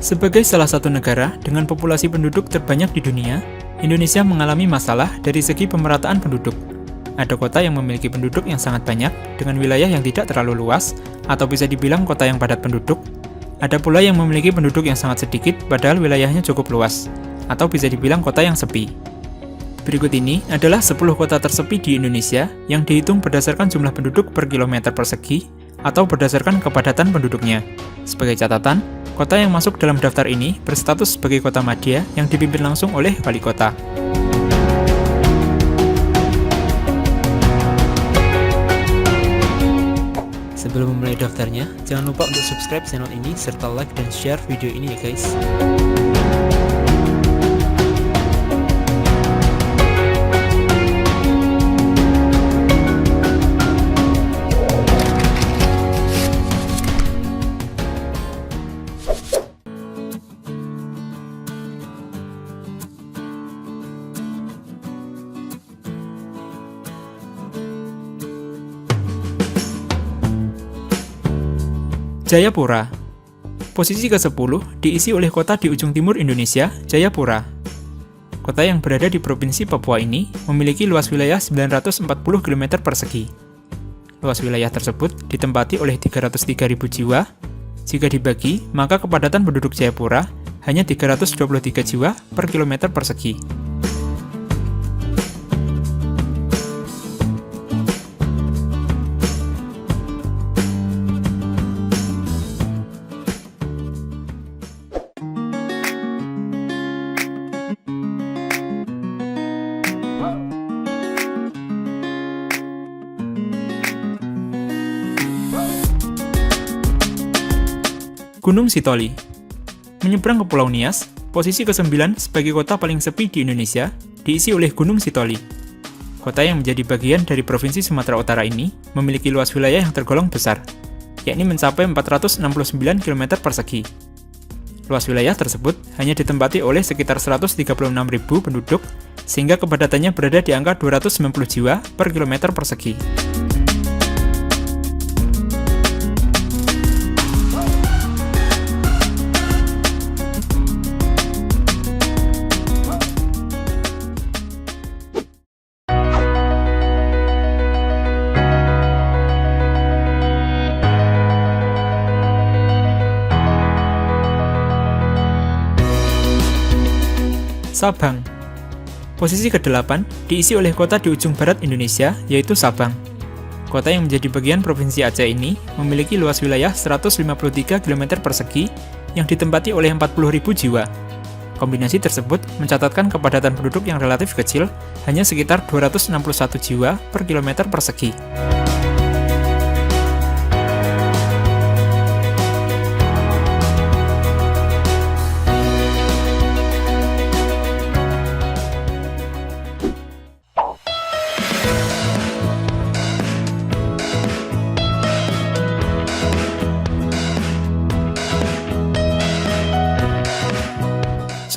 Sebagai salah satu negara dengan populasi penduduk terbanyak di dunia, Indonesia mengalami masalah dari segi pemerataan penduduk. Ada kota yang memiliki penduduk yang sangat banyak, dengan wilayah yang tidak terlalu luas, atau bisa dibilang kota yang padat penduduk. Ada pula yang memiliki penduduk yang sangat sedikit, padahal wilayahnya cukup luas, atau bisa dibilang kota yang sepi. Berikut ini adalah 10 kota tersepi di Indonesia yang dihitung berdasarkan jumlah penduduk per kilometer persegi, atau berdasarkan kepadatan penduduknya. Sebagai catatan, kota yang masuk dalam daftar ini berstatus sebagai kota madya yang dipimpin langsung oleh wali kota. Sebelum memulai daftarnya, jangan lupa untuk subscribe channel ini serta like dan share video ini ya guys. Jayapura. Posisi ke-10 diisi oleh kota di ujung timur Indonesia, Jayapura. Kota yang berada di Provinsi Papua ini memiliki luas wilayah 940 km persegi. Luas wilayah tersebut ditempati oleh 303.000 jiwa. Jika dibagi, maka kepadatan penduduk Jayapura hanya 323 jiwa per kilometer persegi. Gunung Sitoli. Menyeberang ke Pulau Nias, posisi ke-9 sebagai kota paling sepi di Indonesia diisi oleh Gunung Sitoli. Kota yang menjadi bagian dari Provinsi Sumatera Utara ini memiliki luas wilayah yang tergolong besar, yakni mencapai 469 km persegi. Luas wilayah tersebut hanya ditempati oleh sekitar 136.000 penduduk, sehingga kepadatannya berada di angka 290 jiwa per kilometer persegi. Sabang. Posisi ke-8 diisi oleh kota di ujung barat Indonesia, yaitu Sabang. Kota yang menjadi bagian Provinsi Aceh ini memiliki luas wilayah 153 km persegi yang ditempati oleh 40.000 jiwa. Kombinasi tersebut mencatatkan kepadatan penduduk yang relatif kecil, hanya sekitar 261 jiwa per kilometer persegi.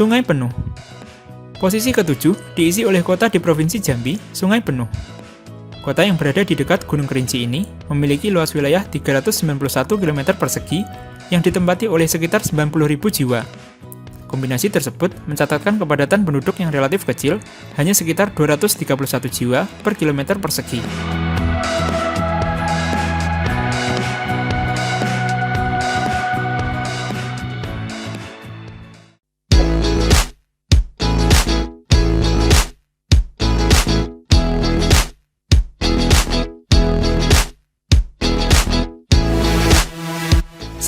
Sungai Penuh. Posisi ke-7 diisi oleh kota di Provinsi Jambi, Sungai Penuh. Kota yang berada di dekat Gunung Kerinci ini memiliki luas wilayah 391 km persegi yang ditempati oleh sekitar 90.000 jiwa. Kombinasi tersebut mencatatkan kepadatan penduduk yang relatif kecil, hanya sekitar 231 jiwa per kilometer persegi.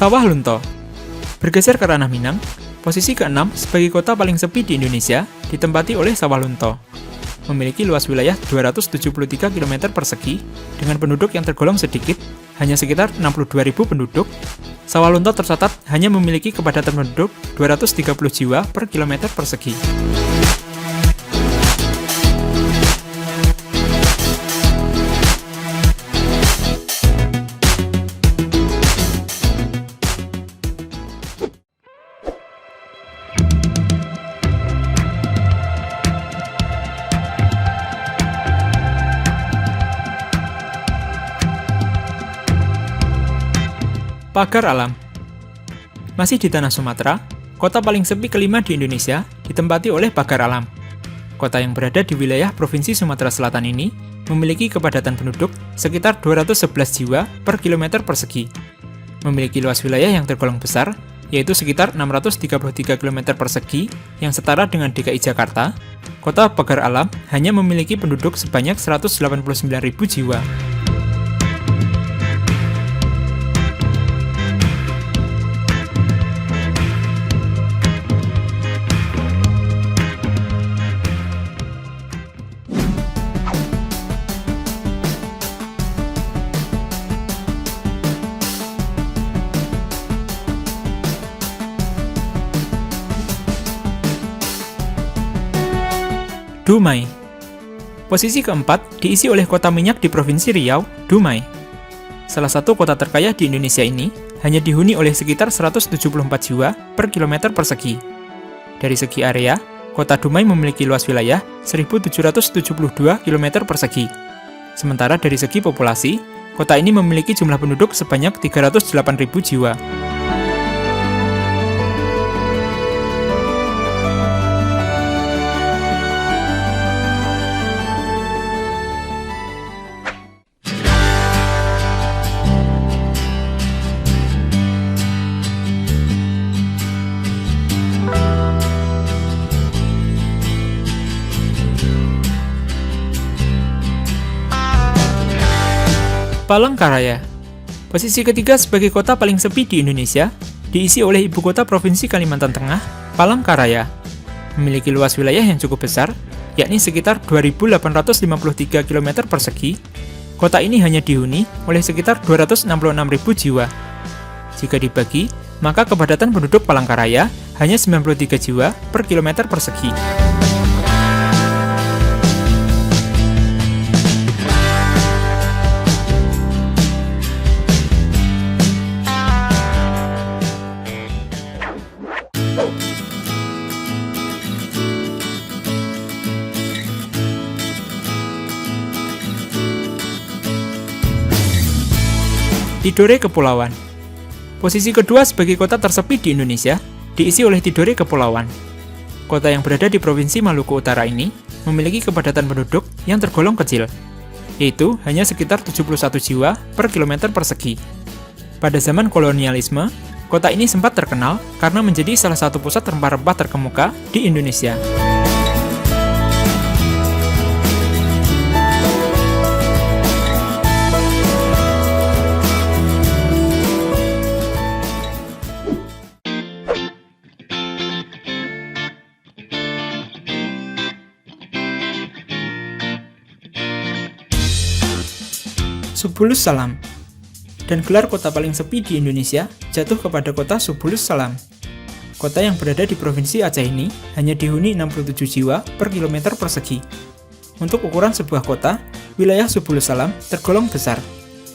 Sawah Lunto. Bergeser ke ranah Minang, posisi ke-6 sebagai kota paling sepi di Indonesia ditempati oleh Sawah Lunto. Memiliki luas wilayah 273 km persegi dengan penduduk yang tergolong sedikit, hanya sekitar 62.000 penduduk. Sawah Lunto tercatat hanya memiliki kepadatan penduduk 230 jiwa per kilometer persegi. Pagar alam. Masih di tanah Sumatera, kota paling sepi kelima di Indonesia ditempati oleh pagar alam. Kota yang berada di wilayah Provinsi Sumatera Selatan ini memiliki kepadatan penduduk sekitar 211 jiwa per kilometer persegi. Memiliki luas wilayah yang tergolong besar, yaitu sekitar 633 km persegi yang setara dengan DKI Jakarta. Kota pagar alam hanya memiliki penduduk sebanyak 189.000 jiwa. Dumai. Posisi keempat diisi oleh kota minyak di Provinsi Riau, Dumai. Salah satu kota terkaya di Indonesia ini hanya dihuni oleh sekitar 174 jiwa per kilometer persegi. Dari segi area, kota Dumai memiliki luas wilayah 1.772 km persegi. Sementara dari segi populasi, kota ini memiliki jumlah penduduk sebanyak 308.000 jiwa. Palangkaraya. Posisi ketiga sebagai kota paling sepi di Indonesia diisi oleh ibu kota Provinsi Kalimantan Tengah, Palangkaraya. Memiliki luas wilayah yang cukup besar, yakni sekitar 2.853 km persegi. Kota ini hanya dihuni oleh sekitar 266.000 jiwa. Jika dibagi, maka kepadatan penduduk Palangkaraya hanya 93 jiwa per kilometer persegi. Tidore Kepulauan. Posisi kedua sebagai kota tersepi di Indonesia diisi oleh Tidore Kepulauan. Kota yang berada di Provinsi Maluku Utara ini memiliki kepadatan penduduk yang tergolong kecil, yaitu hanya sekitar 71 jiwa per kilometer persegi. Pada zaman kolonialisme, kota ini sempat terkenal karena menjadi salah satu pusat rempah-rempah terkemuka di Indonesia. Subulus Salam. Dan gelar kota paling sepi di Indonesia jatuh kepada kota Subulus Salam. Kota yang berada di Provinsi Aceh ini hanya dihuni 67 jiwa per kilometer persegi. Untuk ukuran sebuah kota, wilayah Subulus Salam tergolong besar.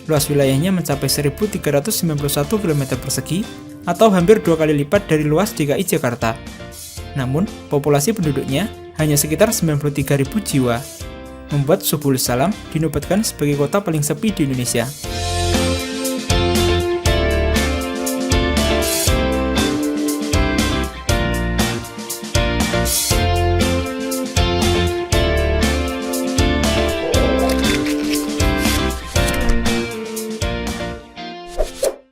Luas wilayahnya mencapai 1.391 km persegi atau hampir 2 kali lipat dari luas DKI Jakarta. Namun, populasi penduduknya hanya sekitar 93.000 jiwa. Membuat Subulus Salam dinobatkan sebagai kota paling sepi di Indonesia.